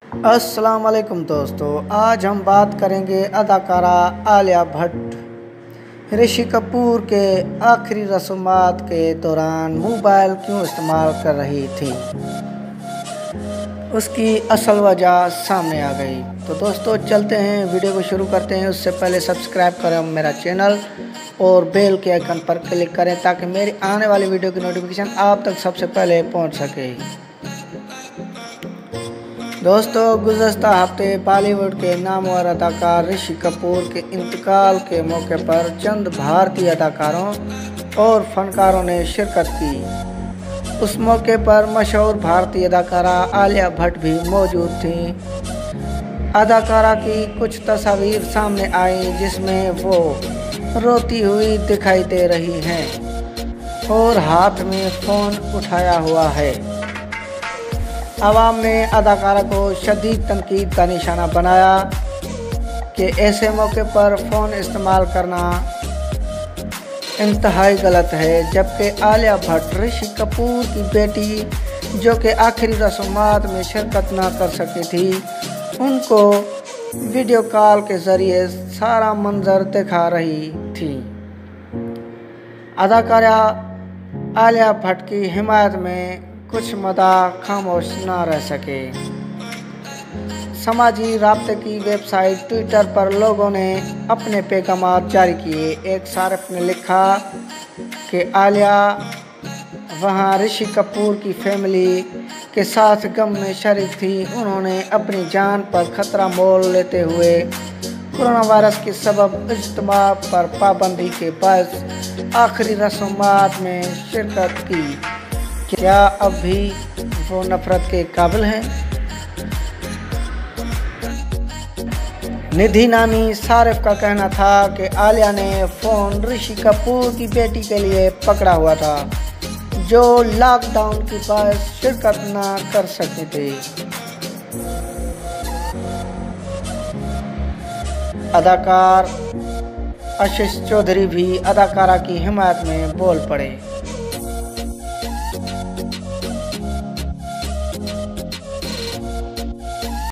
अस्सलाम वालेकुम दोस्तों, आज हम बात करेंगे अदाकारा आलिया भट्ट ऋषि कपूर के आखिरी रस्मात के दौरान मोबाइल क्यों इस्तेमाल कर रही थी। उसकी असल वजह सामने आ गई। तो दोस्तों चलते हैं, वीडियो को शुरू करते हैं। उससे पहले सब्सक्राइब करें मेरा चैनल और बेल के आइकन पर क्लिक करें ताकि मेरी आने वाली वीडियो की नोटिफिकेशन आप तक सबसे पहले पहुंच सके। दोस्तों गुज़श्ता हफ्ते बॉलीवुड के नामवर अदाकार ऋषि कपूर के इंतकाल के मौके पर चंद भारतीय अदाकारों और फनकारों ने शिरकत की। उस मौके पर मशहूर भारतीय अदाकारा आलिया भट्ट भी मौजूद थीं। अदाकारा की कुछ तस्वीर सामने आई जिसमें वो रोती हुई दिखाई दे रही हैं और हाथ में फ़ोन उठाया हुआ है। अवाम ने अदाकारा को शदीद तनकीद का निशाना बनाया कि ऐसे मौके पर फ़ोन इस्तेमाल करना इंतहाई गलत है, जबकि आलिया भट्ट ऋषि कपूर की बेटी जो कि आखिरी रस्मात में शिरकत ना कर सकी थी, उनको वीडियो कॉल के ज़रिए सारा मंजर दिखा रही थी। अदाकारा आलिया भट्ट की हिमायत में कुछ मदा खामोश ना रह सके। समाजी राब्ते की वेबसाइट ट्विटर पर लोगों ने अपने पैगाम जारी किए। एक सारिफ ने लिखा कि आलिया वहां ऋषि कपूर की फैमिली के साथ गम में शरीक थी। उन्होंने अपनी जान पर खतरा मोल लेते हुए कोरोना वायरस के सबब इज्तिमा पर पाबंदी के बायस आखिरी रस्मात में शिरकत की। क्या अब भी वो नफरत के काबिल हैं? निधि नामी सारिफ का कहना था कि आलिया ने फ़ोन ऋषि कपूर की बेटी के लिए पकड़ा हुआ था जो लॉकडाउन की बायस शिरकत ना कर सके थे। अदाकार आशीष चौधरी भी अदाकारा की हिमायत में बोल पड़े।